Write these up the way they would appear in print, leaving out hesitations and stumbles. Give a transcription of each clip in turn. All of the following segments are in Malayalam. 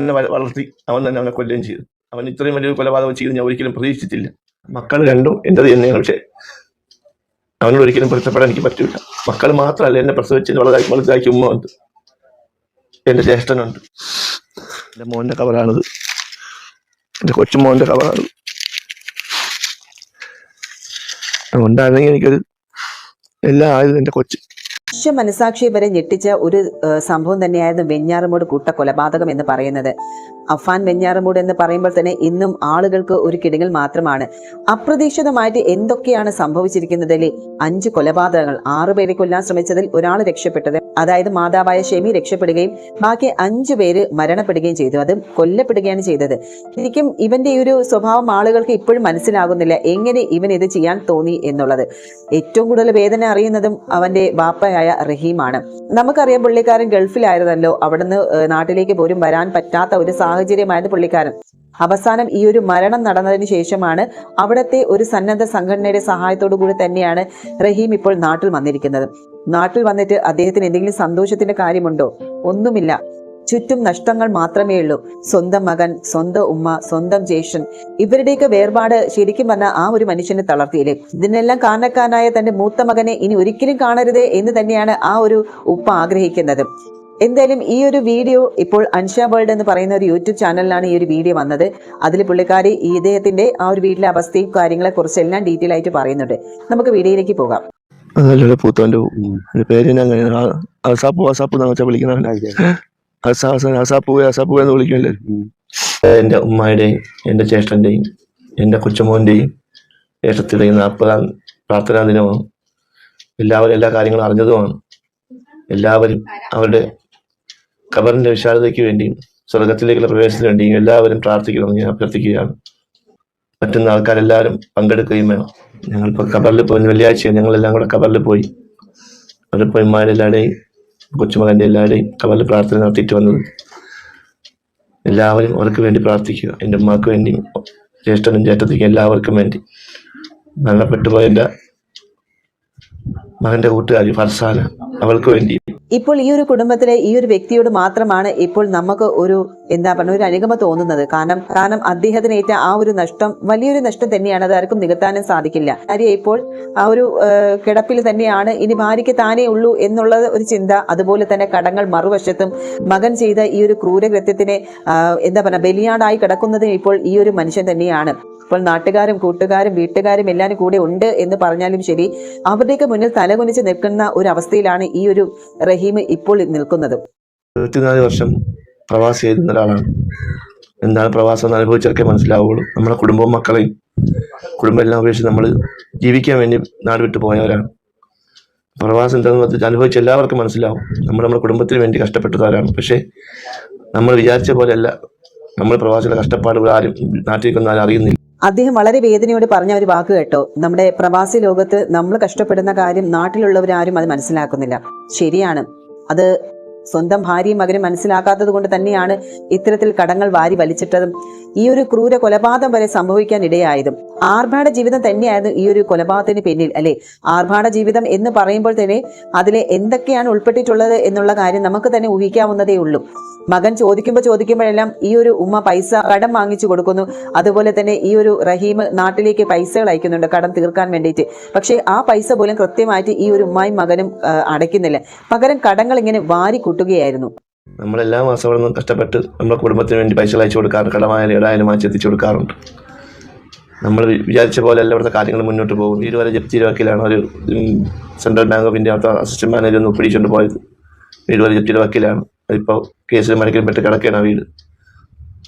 എന്നെ വളർത്തി അവൻ തന്നെ അവനെ കൊല്ലുകയും ചെയ്തു. അവൻ ഇത്രയും വലിയൊരു കൊലപാതകം ചെയ്ത് ഞാൻ ഒരിക്കലും പ്രതീക്ഷിച്ചില്ല. മക്കൾ രണ്ടും എൻ്റെത് തന്നെയാണ്. പക്ഷേ അവനോട് ഒരിക്കലും പൊരുത്തപ്പെടാൻ എനിക്ക് പറ്റില്ല. മക്കൾ മാത്രമല്ല, എന്നെ പ്രസവിച്ച് വലുതാക്കി ഉമ്മ ഉണ്ട്, എൻ്റെ ജ്യേഷ്ഠനുണ്ട്. എൻ്റെ മോൻ്റെ കവറാണിത്, എൻ്റെ കൊച്ചുമോൻ്റെ കവറാണിത്. അതുകൊണ്ടാണെങ്കിൽ എനിക്കൊരു എല്ലാം ആയത് എൻ്റെ കൊച്ചു. മനസാക്ഷിയെ വരെ ഞെട്ടിച്ച ഒരു സംഭവം തന്നെയായിരുന്നു വെഞ്ഞാറമൂട് കൂട്ടക്കൊലപാതകം എന്ന് പറയുന്നത്. അഫാൻ വെഞ്ഞാറമൂട് എന്ന് പറയുമ്പോൾ തന്നെ ഇന്നും ആളുകൾക്ക് ഒരു കിടുങ്ങൽ മാത്രമാണ്. അപ്രതീക്ഷിതമായിട്ട് എന്തൊക്കെയാണ് സംഭവിച്ചിരിക്കുന്നതിൽ 5 കൊലപാതകങ്ങൾ, 6 പേരെ കൊല്ലാൻ ശ്രമിച്ചതിൽ ഒരാൾ രക്ഷപ്പെട്ടത്, അതായത് മാതാവായ ഷെമി രക്ഷപ്പെടുകയും ബാക്കി 5 പേര് മരണപ്പെടുകയും ചെയ്തു. അതും കൊല്ലപ്പെടുകയാണ് ചെയ്തത്. ശരിക്കും ഇവന്റെ ഈ ഒരു സ്വഭാവം ആളുകൾക്ക് ഇപ്പോഴും മനസ്സിലാകുന്നില്ല, എങ്ങനെ ഇവൻ ഇത് ചെയ്യാൻ തോന്നി എന്നുള്ളത്. ഏറ്റവും കൂടുതൽ വേദന അറിയുന്നതും അവന്റെ ബാപ്പയായ റഹീമാണ്. നമുക്കറിയാം, പുള്ളിക്കാരൻ ഗൾഫിലായിരുന്നല്ലോ. അവിടുന്ന് നാട്ടിലേക്ക് പോലും വരാൻ പറ്റാത്ത ഒരു സാഹചര്യമായിരുന്നു പുള്ളിക്കാരൻ. അവസാനം ഈ ഒരു മരണം നടന്നതിന് ശേഷമാണ് അവിടുത്തെ ഒരു സന്നദ്ധ സംഘടനയുടെ സഹായത്തോടു കൂടി തന്നെയാണ് റഹീം ഇപ്പോൾ നാട്ടിൽ വന്നിരിക്കുന്നത്. നാട്ടിൽ വന്നിട്ട് അദ്ദേഹത്തിന് എന്തെങ്കിലും സന്തോഷത്തിന്റെ കാര്യമുണ്ടോ? ഒന്നുമില്ല. ചുറ്റും നഷ്ടങ്ങൾ മാത്രമേ ഉള്ളൂ. സ്വന്തം മകൻ, സ്വന്തം ഉമ്മ, സ്വന്തം ജ്യേഷ്ഠൻ, ഇവരുടെയൊക്കെ വേർപാട് ശരിക്കും പറഞ്ഞാൽ ആ ഒരു മനുഷ്യനെ തളർത്തിയില്ലേ. ഇതിനെല്ലാം കാരണക്കാരനായ തന്റെ മൂത്ത മകനെ ഇനി ഒരിക്കലും കാണരുത് എന്ന് തന്നെയാണ് ആ ഒരു ഉപ്പ ആഗ്രഹിക്കുന്നത്. എന്തായാലും ഈ ഒരു വീഡിയോ ഇപ്പോൾ അൻഷ വേൾഡ് എന്ന് പറയുന്ന ഒരു യൂട്യൂബ് ചാനലിലാണ് ഈ ഒരു വീഡിയോ വന്നത്. അതിൽ പുള്ളിക്കാരി ഇദ്ദേഹത്തിന്റെ ആ ഒരു വീട്ടിലെ അവസ്ഥയും കാര്യങ്ങളെ കുറിച്ചെല്ലാം ഡീറ്റെയിൽ ആയിട്ട് പറയുന്നുണ്ട്. നമുക്ക് വീഡിയോയിലേക്ക് പോകാം. വിളിക്കുമല്ലേ. എൻ്റെ ഉമ്മയുടെയും എൻ്റെ ജ്യേഷ്ഠൻ്റെയും എൻ്റെ കൊച്ചുമോൻ്റെയും ജ്യേഷ്ഠത്തിൻ്റെയും 40-ാം പ്രാർത്ഥനാ ദിനമാണ്. എല്ലാവരും എല്ലാ കാര്യങ്ങളും അറിഞ്ഞതുമാണ്. എല്ലാവരും അവരുടെ ഖബറിന്റെ വിശാലതയ്ക്ക് വേണ്ടിയും സ്വർഗത്തിലേക്കുള്ള പ്രവേശനത്തിന് വേണ്ടിയും എല്ലാവരും പ്രാർത്ഥിക്കണമെന്ന് ഞാൻ അഭ്യർത്ഥിക്കുകയാണ്. പറ്റുന്ന ആൾക്കാരെല്ലാവരും പങ്കെടുക്കുകയും വേണം. ഞങ്ങളിപ്പോൾ ഖബറിൽ പോയി, വെള്ളിയാഴ്ച ഞങ്ങളെല്ലാം കൂടെ ഖബറിൽ പോയി. അവിടെ പോയി ഉമ്മാരുടെ എല്ലാവരുടെയും കൊച്ചുമകൻ്റെ എല്ലാവരുടെയും ഖബറിൽ പ്രാർത്ഥന നടത്തിയിട്ട് വന്നത്. എല്ലാവരും അവർക്ക് വേണ്ടി പ്രാർത്ഥിക്കുക. എൻ്റെ ഉമ്മാക്ക് വേണ്ടിയും ജ്യേഷ്ഠനും ജ്യേഷ്ഠത്തിക്കും എല്ലാവർക്കും വേണ്ടി. മരണപ്പെട്ടുപോയ എൻ്റെ മകന്റെ കൂട്ടുകാരി ഫർസാന, അവൾക്ക് വേണ്ടി. ഇപ്പോൾ ഈ ഒരു കുടുംബത്തിലെ ഈ ഒരു വ്യക്തിയോട് മാത്രമാണ് ഇപ്പോൾ നമുക്ക് ഒരു ഒരു അനുകമ്പ തോന്നുന്നത്. കാരണം അദ്ദേഹത്തിന് ഏറ്റ ആ ഒരു നഷ്ടം വലിയൊരു നഷ്ടം തന്നെയാണ്. അത് ആർക്കും നികത്താനും സാധിക്കില്ല. ഭാര്യ ഇപ്പോൾ ആ ഒരു കിടപ്പിൽ തന്നെയാണ്. ഇനി ഭാര്യയ്ക്ക് താനേ ഉള്ളൂ എന്നുള്ള ഒരു ചിന്ത, അതുപോലെ തന്നെ കടങ്ങൾ മറുവശത്തും മകൻ ചെയ്ത ഈ ഒരു ക്രൂരകൃത്യത്തിനെ ബലിയാടായി കിടക്കുന്നത് ഇപ്പോൾ ഈ ഒരു മനുഷ്യൻ തന്നെയാണ്. ഇപ്പോൾ നാട്ടുകാരും കൂട്ടുകാരും വീട്ടുകാരും എല്ലാവരും കൂടെ ഉണ്ട് എന്ന് പറഞ്ഞാലും ശരി, അവരുടെയൊക്കെ മുന്നിൽ തലകുനിച്ച് നിൽക്കുന്ന ഒരു അവസ്ഥയിലാണ് ഈ ഒരു റഹീം ഇപ്പോൾ നിൽക്കുന്നത്. 24 വർഷം പ്രവാസി ആയിരുന്ന ഒരാളാണ്. എന്താണ് പ്രവാസം എന്ന് അനുഭവിച്ചൊക്കെ മനസ്സിലാവുള്ളൂ. നമ്മുടെ കുടുംബവും മക്കളെയും കുടുംബം എല്ലാം ഉപേക്ഷിച്ച് നമ്മൾ ജീവിക്കാൻ വേണ്ടി നാട് വിട്ടു പോയവരാണ്. പ്രവാസം എന്താണെന്ന് അനുഭവിച്ച എല്ലാവർക്കും മനസ്സിലാവും. നമ്മുടെ കുടുംബത്തിന് വേണ്ടി കഷ്ടപ്പെട്ടവരാണ്. പക്ഷേ നമ്മൾ വിചാരിച്ച പോലെയല്ല നമ്മൾ പ്രവാസികളുടെ കഷ്ടപ്പാടുകൾ ആരും നാട്ടിലേക്കൊന്നും ആരും അറിയുന്നില്ല. അദ്ദേഹം വളരെ വേദനയോട് പറഞ്ഞ ഒരു വാക്ക് കേട്ടോ, നമ്മുടെ പ്രവാസി ലോകത്ത് നമ്മൾ കഷ്ടപ്പെടുന്ന കാര്യം നാട്ടിലുള്ളവരാരും അത് മനസ്സിലാക്കുന്നില്ല. ശരിയാണ്, അത് സ്വന്തം ഭാര്യയും മകനും മനസ്സിലാക്കാത്തത് കൊണ്ട് തന്നെയാണ് ഇത്തരത്തിൽ കടങ്ങൾ വാരി വലിച്ചിട്ടതും ഈ ഒരു ക്രൂര കൊലപാതകം വരെ സംഭവിക്കാൻ ഇടയായതും. ആർഭാട ജീവിതം തന്നെയായിരുന്നു ഈ ഒരു കൊലപാതകത്തിന് പിന്നിൽ, അല്ലെ? ആർഭാട ജീവിതം എന്ന് പറയുമ്പോൾ തന്നെ അതിലെ എന്തൊക്കെയാണ് ഉൾപ്പെട്ടിട്ടുള്ളത് എന്നുള്ള കാര്യം നമുക്ക് തന്നെ ഊഹിക്കാവുന്നതേ ഉള്ളൂ. മകൻ ചോദിക്കുമ്പോഴെല്ലാം ഈ ഒരു ഉമ്മ പൈസ കടം വാങ്ങിച്ചു കൊടുക്കുന്നു. അതുപോലെ തന്നെ ഈ ഒരു റഹീം നാട്ടിലേക്ക് പൈസകൾ അയക്കുന്നുണ്ട് കടം തീർക്കാൻ വേണ്ടിയിട്ട്. പക്ഷേ ആ പൈസ പോലും കൃത്യമായിട്ട് ഈ ഒരു ഉമ്മായും മകനും അടയ്ക്കുന്നില്ല. പകരം കടങ്ങൾ ഇങ്ങനെ വാരി കൂട്ടുകയായിരുന്നു. നമ്മളെല്ലാ മാസവും കഷ്ടപ്പെട്ട് നമ്മുടെ കുടുംബത്തിന് വേണ്ടി പൈസ അയച്ചു കൊടുക്കാറുണ്ട്. കടമായാലും ഇടായാലും വാങ്ങിച്ച് എത്തിച്ചു കൊടുക്കാറുണ്ട്. നമ്മൾ വിചാരിച്ച പോലെ എല്ലാ ഇവിടുത്തെ കാര്യങ്ങൾ മുന്നോട്ട് പോകും. ഇതുവരെ ജപ്തി വക്കീലാണ് ഒരു central bank of India assistant manager ഒന്ന് പിടിച്ചുകൊണ്ട് പോയത്. വീടുവരെ ജപ്തി വക്കീലാണ്. ഇപ്പോൾ കേസിൽ മരക്കൽപ്പെട്ട് കിടക്കുകയാണ് ആ വീട്.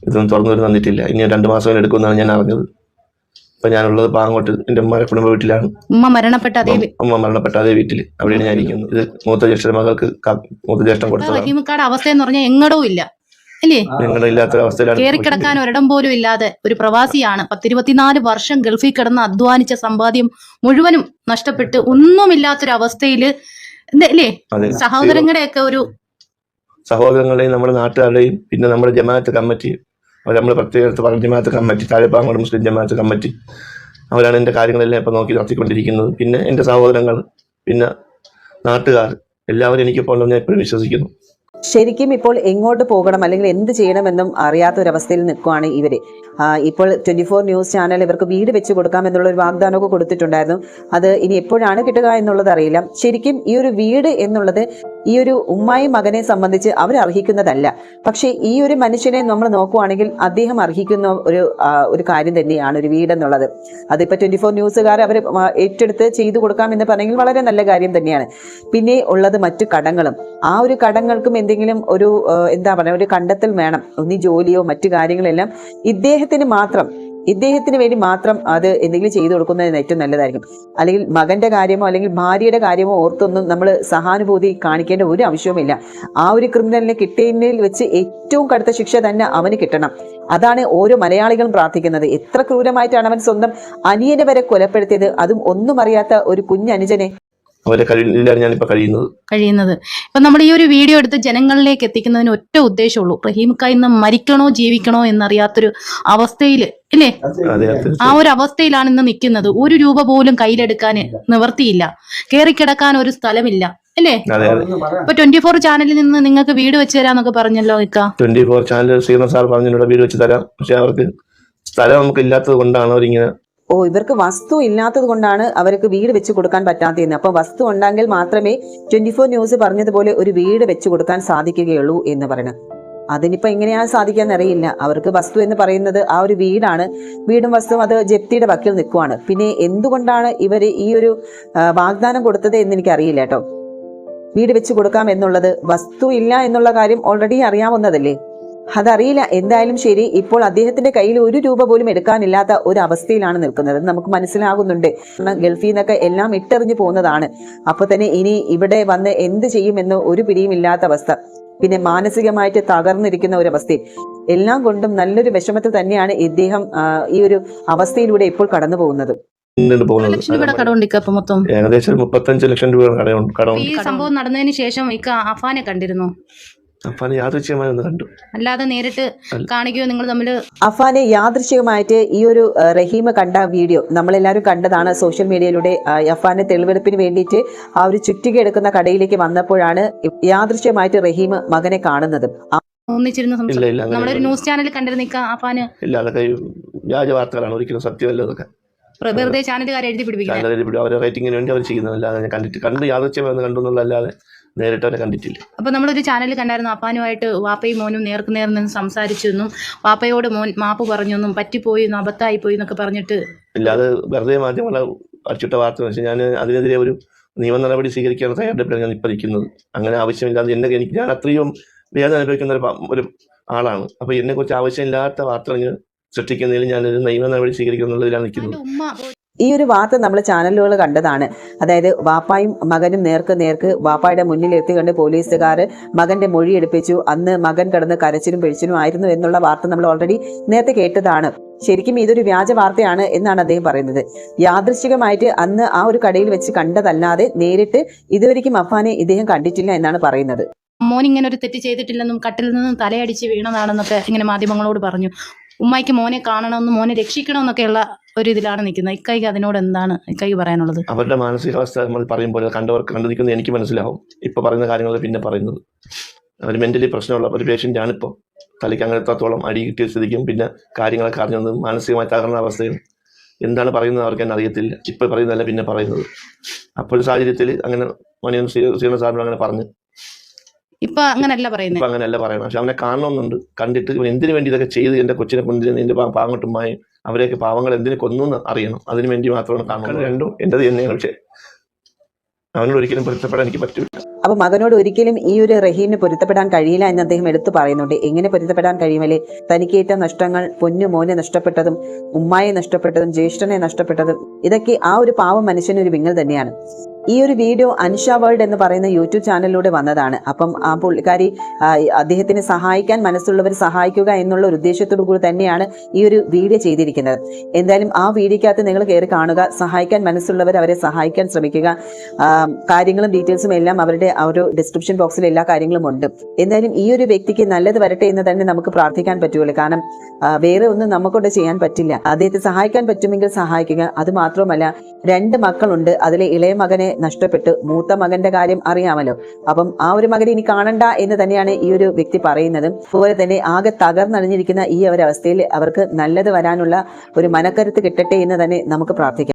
ഇതൊന്നും തുറന്നു തന്നിട്ടില്ല. ഇനി 2 മാസം എടുക്കുമെന്നാണ് ഞാൻ അറിഞ്ഞത്. ഇപ്പൊ ഞാനുള്ളത് പാങ്ങോട്ട് എൻ്റെ കുടുംബ വീട്ടിലാണ്. ഉമ്മ മരണപ്പെട്ട അതേ വീട്ടിൽ അവിടെയാണ് ഞാൻ ഇരിക്കുന്നത്. ഇത് മൂത്ത ജ്യേഷ്ഠ മകൾക്ക് മൂത്ത ജ്യേഷ്ഠൻ കൊടുത്തത്. അവസ്ഥ എന്ന് പറഞ്ഞാൽ എങ്ങടോ ഇല്ല, അല്ലേ? ഇല്ലാത്തൊരു അവസ്ഥയിലാണ്. കയറി കിടക്കാൻ ഒരിടം പോലും ഇല്ലാതെ ഒരു പ്രവാസിയാണ്. 10-24 വർഷം ഗൾഫിൽ കിടന്ന് അധ്വാനിച്ച സമ്പാദ്യം മുഴുവനും നഷ്ടപ്പെട്ട് ഒന്നുമില്ലാത്തൊരു അവസ്ഥയില്, അല്ലേ? സഹോദരങ്ങളുടെയൊക്കെ ഒരു സഹോദരങ്ങളുടെയും നമ്മുടെ നാട്ടുകാരുടെയും പിന്നെ നമ്മുടെ ജമാഅത്ത് കമ്മിറ്റി, നമ്മൾ പ്രത്യേകത്ത് പറഞ്ഞ ജമാഅത്ത് കമ്മിറ്റി, താഴെപ്പാങ്ങോട് മുസ്ലിം ജമാഅത്ത് കമ്മിറ്റി, അവരാണ് എൻ്റെ കാര്യങ്ങളെല്ലാം ഇപ്പോൾ നോക്കി നടത്തിക്കൊണ്ടിരിക്കുന്നത്. പിന്നെ എൻ്റെ സഹോദരങ്ങൾ, പിന്നെ നാട്ടുകാർ, എല്ലാവരും എനിക്കിപ്പോൾ ഉണ്ടെന്ന് ഞാൻ എപ്പോഴും വിശ്വസിക്കുന്നു. ശരിക്കും ഇപ്പോൾ എങ്ങോട്ട് പോകണം അല്ലെങ്കിൽ എന്ത് ചെയ്യണമെന്നും അറിയാത്ത ഒരു അവസ്ഥയിൽ നിൽക്കുവാണ് ഇവര്. ഇപ്പോൾ 24 ന്യൂസ് ചാനൽ ഇവർക്ക് വീട് വെച്ച് കൊടുക്കാം എന്നുള്ള ഒരു വാഗ്ദാനമൊക്കെ കൊടുത്തിട്ടുണ്ടായിരുന്നു. അത് ഇനി എപ്പോഴാണ് കിട്ടുക എന്നുള്ളത് അറിയില്ല. ശരിക്കും ഈ ഒരു വീട് എന്നുള്ളത് ഈ ഒരു ഉമ്മായും മകനെ സംബന്ധിച്ച് അവർ അർഹിക്കുന്നതല്ല. പക്ഷേ ഈ ഒരു മനുഷ്യനെ നമ്മൾ നോക്കുവാണെങ്കിൽ അദ്ദേഹം അർഹിക്കുന്ന ഒരു കാര്യം തന്നെയാണ് ഒരു വീട് എന്നുള്ളത്. അതിപ്പോ 24 ന്യൂസുകാർ അവർ ഏറ്റെടുത്ത് ചെയ്തു കൊടുക്കാം എന്ന് പറഞ്ഞെങ്കിൽ വളരെ നല്ല കാര്യം തന്നെയാണ്. പിന്നെ ഉള്ളത് മറ്റു കടങ്ങളും. ആ ഒരു കടങ്ങൾക്കും എന്തെങ്കിലും ഒരു എന്താ പറയുക, ഒരു കണ്ടെത്തൽ വേണം. ഒന്നി ജോലിയോ മറ്റു കാര്യങ്ങളെല്ലാം ഇദ്ദേഹത്തിന് വേണ്ടി മാത്രം അത് എന്തെങ്കിലും ചെയ്തു കൊടുക്കുന്നതിന് ഏറ്റവും നല്ലതായിരിക്കും. അല്ലെങ്കിൽ മകന്റെ കാര്യമോ അല്ലെങ്കിൽ ഭാര്യയുടെ കാര്യമോ ഓർത്തൊന്നും നമ്മൾ സഹാനുഭൂതി കാണിക്കേണ്ട ഒരു ആവശ്യവുമില്ല. ആ ഒരു ക്രിമിനലിനെ കിട്ടിയതിൽ വെച്ച് ഏറ്റവും കടുത്ത ശിക്ഷ തന്നെ അവന് കിട്ടണം. അതാണ് ഓരോ മലയാളികളും പ്രാർത്ഥിക്കുന്നത്. എത്ര ക്രൂരമായിട്ടാണ് അവൻ സ്വന്തം അനിയനെ വരെ കൊലപ്പെടുത്തിയത്, അതും ഒന്നും അറിയാത്ത ഒരു കുഞ്ഞനുജനെ. അവരെ കഴിയിലാണ് ഞാനിപ്പോ കഴിയുന്നത്. ഇപ്പൊ നമ്മൾ ഈ ഒരു വീഡിയോ എടുത്ത് ജനങ്ങളിലേക്ക് എത്തിക്കുന്നതിന് ഒറ്റ ഉദ്ദേശമുള്ളൂ, റഹീംക്ക ഇന്ന് മരിക്കണോ ജീവിക്കണോ എന്നറിയാത്തൊരു അവസ്ഥയിൽ ഇല്ലേ, ആ ഒരു അവസ്ഥയിലാണ് ഇന്ന് നിൽക്കുന്നത്. ഒരു രൂപ പോലും കയ്യിലെടുക്കാൻ നിവർത്തിയില്ല, കയറിക്കിടക്കാൻ ഒരു സ്ഥലമില്ല അല്ലേ. ഇപ്പൊ 24 ചാനലിൽ നിന്ന് നിങ്ങൾക്ക് വീട് വെച്ച് തരാന്നൊക്കെ പറഞ്ഞല്ലോ. 24 ചാനൽ ശ്രീധരൻ സാർ പറഞ്ഞു വീട് വെച്ച് തരാം, പക്ഷെ അവർക്ക് സ്ഥലം നമുക്ക് ഇല്ലാത്തത് കൊണ്ടാണ് അവരിങ്ങനെ. ഇവർക്ക് വസ്തു ഇല്ലാത്തത് കൊണ്ടാണ് അവർക്ക് വീട് വെച്ച് കൊടുക്കാൻ പറ്റാത്തതെന്ന്. അപ്പൊ വസ്തു ഉണ്ടെങ്കിൽ മാത്രമേ 24 ന്യൂസ് പറഞ്ഞതുപോലെ ഒരു വീട് വെച്ച് കൊടുക്കാൻ സാധിക്കുകയുള്ളൂ എന്ന് പറയണം. അതിനിപ്പോ എങ്ങനെയാണ് സാധിക്കാന്ന് അറിയില്ല. അവർക്ക് വസ്തു എന്ന് പറയുന്നത് ആ ഒരു വീടാണ്. വീടും വസ്തുവും അത് ജപ്തിയുടെ വക്കിൽ നിൽക്കുവാണ്. പിന്നെ എന്തുകൊണ്ടാണ് ഇവര് ഈ ഒരു വാഗ്ദാനം കൊടുത്തത് എന്ന് എനിക്ക് അറിയില്ല കേട്ടോ. വീട് വെച്ച് കൊടുക്കാം എന്നുള്ളത്, വസ്തു ഇല്ല എന്നുള്ള കാര്യം ഓൾറെഡി അറിയാവുന്നതല്ലേ. അതറിയില്ല. എന്തായാലും ശരി, ഇപ്പോൾ അദ്ദേഹത്തിന്റെ കയ്യിൽ ഒരു രൂപ പോലും എടുക്കാനില്ലാത്ത ഒരു അവസ്ഥയിലാണ് നിൽക്കുന്നത്. നമുക്ക് മനസ്സിലാകുന്നുണ്ട്. ഗൾഫിൽ നിന്നൊക്കെ എല്ലാം ഇട്ടെറിഞ്ഞു പോകുന്നതാണ്. അപ്പൊ തന്നെ ഇനി ഇവിടെ വന്ന് എന്ത് ചെയ്യുമെന്ന് ഒരു പിടിയും ഇല്ലാത്ത അവസ്ഥ. പിന്നെ മാനസികമായിട്ട് തകർന്നിരിക്കുന്ന ഒരു അവസ്ഥയിൽ എല്ലാം കൊണ്ടും നല്ലൊരു വിഷമത്തിൽ തന്നെയാണ് ഇദ്ദേഹം ഈ ഒരു അവസ്ഥയിലൂടെ ഇപ്പോൾ കടന്നു പോകുന്നത്. ഏകദേശം 35 ലക്ഷം രൂപ കടമുണ്ട്. ഈ സംഭവം നടന്നതിന് ശേഷം അഫാനെ കണ്ടിരുന്നു? അഫാനെ യാദൃശ്ചികമായി ഒന്ന് കണ്ടു, അല്ലാതെ നേരിട്ട് കാണുകയോ നിങ്ങൾ തമ്മിൽ? അഫാനെ യാദൃശ്ചികമായിട്ട് ഈ ഒരു റഹീം കണ്ട വീഡിയോ നമ്മളെല്ലാവരും കണ്ടതാണ് സോഷ്യൽ മീഡിയയിലൂടെ. അഫാനെ തെളിവെടുപ്പിന് വേണ്ടിയിട്ട് ആ ഒരു ചുറ്റിക എടുക്കുന്ന കടയിലേക്ക് വന്നപ്പോഴാണ് യാദൃശ്ചികമായിട്ട് റഹീം മകനെ കാണുന്നത്. നമ്മളൊരു ന്യൂസ് ചാനൽ കണ്ടിരുന്ന അഫാന് ഇല്ല, അതൊക്കെ വ്യാജ വാർത്തകളാണ്, ഒരിക്കലും സത്യമല്ല. അതൊക്കെ വെറുതെ ചാനലുകാർ എഴുതി പിടിപ്പിക്കുന്നത്, അവരെ റേറ്റിംഗിന് വേണ്ടി അവർ ചെയ്യുന്നതല്ലാതെ ഞാൻ കണ്ട് യാദൃശ്ചികമായി കണ്ടു എന്നുള്ളതല്ലാതെ നേരിട്ട് അവരെ കണ്ടിട്ടില്ല. അപ്പൊ നമ്മളൊരു ചാനലിൽ കണ്ടായിരുന്നു അപ്പാനുമായിട്ട് വാപ്പയും മോനും നേർക്ക് നേർ നിന്ന് സംസാരിച്ചെന്നും വാപ്പയോട് മോൻ മാപ്പ് പറഞ്ഞെന്നും പറ്റിപ്പോയി അബദ്ധമായി പോയി എന്നൊക്കെ പറഞ്ഞിട്ട്. ഇല്ല, അത് വെറുതെ മാധ്യമങ്ങളെ അടിച്ചിട്ട വാർത്ത വെച്ചാൽ ഞാൻ അതിനെതിരെ ഒരു നിയമ നടപടി സ്വീകരിക്കാൻ തയ്യാറെടുപ്പിലാണ് ഞാൻ ഇപ്പം ഇരിക്കുന്നത്. അങ്ങനെ ആവശ്യമില്ലാതെ ഞാൻ അത്രയും വേദന അനുഭവിക്കുന്ന ഒരു ആളാണ്. അപ്പൊ എന്നെ കുറിച്ച് ആവശ്യമില്ലാത്ത വാർത്തകൾ സൃഷ്ടിക്കുന്നതിൽ ഞാനൊരു നിയമ നടപടി സ്വീകരിക്കുന്നുള്ളതിലാണ് നിൽക്കുന്നത്. ഈ ഒരു വാർത്ത നമ്മൾ ചാനലുകൾ കണ്ടതാണ്. അതായത് വാപ്പായും മകനും നേർക്ക് വാപ്പായുടെ മുന്നിൽ എത്തിക്കൊണ്ട് പോലീസുകാർ മകന്റെ മൊഴി എടുപ്പിച്ചു. അന്ന് മകൻ കിടന്ന് കരച്ചിലും പിഴിച്ചിലും ആയിരുന്നു എന്നുള്ള വാർത്ത നമ്മൾ ഓൾറെഡി നേരത്തെ കേട്ടതാണ്. ശരിക്കും ഇതൊരു വ്യാജ വാർത്തയാണ് എന്നാണ് അദ്ദേഹം പറയുന്നത്. യാദൃശ്ചികമായിട്ട് അന്ന് ആ ഒരു കടയിൽ വെച്ച് കണ്ടതല്ലാതെ നേരിട്ട് ഇതുവരെയ്ക്കും അഫാനെ ഇദ്ദേഹം കണ്ടിട്ടില്ല എന്നാണ് പറയുന്നത്. മോൻ ഇങ്ങനെ ഒരു തെറ്റ് ചെയ്തിട്ടില്ലെന്നും കട്ടിൽ നിന്നും തലയടിച്ച് വീണതാണെന്നൊക്കെ ഇങ്ങനെ മാധ്യമങ്ങളോട് പറഞ്ഞു. ഉമ്മായിക്ക് മോനെ കാണണമെന്നും മോനെ രക്ഷിക്കണമെന്നൊക്കെയുള്ള ഒരു ഇതിലാണ് നിൽക്കുന്നത്. ഇക്കൈക്ക് അതിനോട് എന്താണ് ഇക്കൈക്ക് പറയാനുള്ളത്? അവരുടെ മാനസികാവസ്ഥ നമ്മൾ പറയുമ്പോൾ കണ്ടിരിക്കുന്നത് എനിക്ക് മനസ്സിലാവും. ഇപ്പൊ പറയുന്ന കാര്യങ്ങൾ പിന്നെ പറയുന്നത് അവർ മെന്റലി പ്രശ്നമുള്ള ഒരു പേഷ്യൻ്റ് ആണ്. ഇപ്പോൾ തലയ്ക്ക് അങ്ങനത്തോളം അടി കിട്ടിയ സ്ഥിതിക്കും പിന്നെ കാര്യങ്ങളൊക്കെ അറിഞ്ഞത് മാനസികമായി തകർന്ന അവസ്ഥയും എന്താണ് പറയുന്നത് അവർക്ക് തന്നെ അറിയത്തില്ല. ഇപ്പൊ പറയുന്നതല്ല പിന്നെ പറയുന്നത്. അപ്പോൾ സാഹചര്യത്തിൽ അങ്ങനെ മണിയൻ ശ്രീധരൻ സാറിനോട് അങ്ങനെ പറഞ്ഞു. ഇപ്പൊ അങ്ങനല്ല പറയണം. പക്ഷെ അവനെ കാണണമെന്നുണ്ട്. കണ്ടിട്ട് ഇവൻ എന്തിനു വേണ്ടി ഇതൊക്കെ ചെയ്ത് എന്റെ കൊച്ചിനെ കൊണ്ടിരുന്ന എന്റെ പാങ്ങോട്ടുമായി അവരെയൊക്കെ പാവങ്ങൾ എന്തിനു കൊന്നു എന്ന് അറിയണം. അതിനു വേണ്ടി മാത്രമാണ് കാണുന്നത്. രണ്ടും എന്റേത് തന്നെയാണ്. പക്ഷെ അവനോട് ഒരിക്കലും പൊരുത്തപ്പെടാൻ എനിക്ക് പറ്റില്ല. അപ്പൊ മകനോട് ഒരിക്കലും ഈ ഒരു റഹീമിന് പൊരുത്തപ്പെടാൻ കഴിയില്ല എന്ന് അദ്ദേഹം എടുത്തു പറയുന്നുണ്ട്. എങ്ങനെ പൊരുത്തപ്പെടാൻ കഴിയുമല്ലേ? തനിക്കേറ്റ നഷ്ടങ്ങൾ, പൊന്നു മോനെ നഷ്ടപ്പെട്ടതും ഉമ്മായെ നഷ്ടപ്പെട്ടതും ജ്യേഷ്ഠനെ നഷ്ടപ്പെട്ടതും ഇതൊക്കെ ആ ഒരു പാവം മനുഷ്യനൊരു വിങ്ങൽ തന്നെയാണ്. ഈ ഒരു വീഡിയോ അൻഷ വേൾഡ് എന്ന് പറയുന്ന യൂട്യൂബ് ചാനലിലൂടെ വന്നതാണ്. അപ്പം ആ പുള്ളിക്കാരി അദ്ദേഹത്തിനെ സഹായിക്കാൻ മനസ്സുള്ളവർ സഹായിക്കുക എന്നുള്ള ഒരു ഉദ്ദേശത്തോടു കൂടി തന്നെയാണ് ഈ ഒരു വീഡിയോ ചെയ്തിരിക്കുന്നത്. എന്തായാലും ആ വീഡിയോക്കകത്ത് നിങ്ങൾ കയറി കാണുക. സഹായിക്കാൻ മനസ്സുള്ളവർ അവരെ സഹായിക്കാൻ ശ്രമിക്കുക. കാര്യങ്ങളും ഡീറ്റെയിൽസും എല്ലാം അവരുടെ ആ ഒരു ഡിസ്ക്രിപ്ഷൻ ബോക്സിൽ എല്ലാ കാര്യങ്ങളും ഉണ്ട്. എന്തായാലും ഈ ഒരു വ്യക്തിക്ക് നല്ലത് വരട്ടെ എന്ന് തന്നെ നമുക്ക് പ്രാർത്ഥിക്കാൻ പറ്റുള്ളൂ. കാരണം വേറെ ഒന്നും നമുക്കൊണ്ട് ചെയ്യാൻ പറ്റില്ല. അദ്ദേഹത്തെ സഹായിക്കാൻ പറ്റുമെങ്കിൽ സഹായിക്കുക. അത് മാത്രമല്ല 2 മക്കളുണ്ട്. അതിലെ ഇളയ മകനെ നഷ്ടപ്പെട്ടു. മൂത്ത മകന്റെ കാര്യം അറിയാമല്ലോ. അപ്പം ആ ഒരു മകനെ ഇനി കാണണ്ട എന്ന് തന്നെയാണ് ഈ ഒരു വ്യക്തി പറയുന്നത്. അതുപോലെ തന്നെ ആകെ തകർന്നണിഞ്ഞിരിക്കുന്ന ഈ ഒരു അവസ്ഥയിൽ അവർക്ക് നല്ലത് വരാനുള്ള ഒരു മനക്കരുത്ത് കിട്ടട്ടെ എന്ന് തന്നെ നമുക്ക് പ്രാർത്ഥിക്കാം.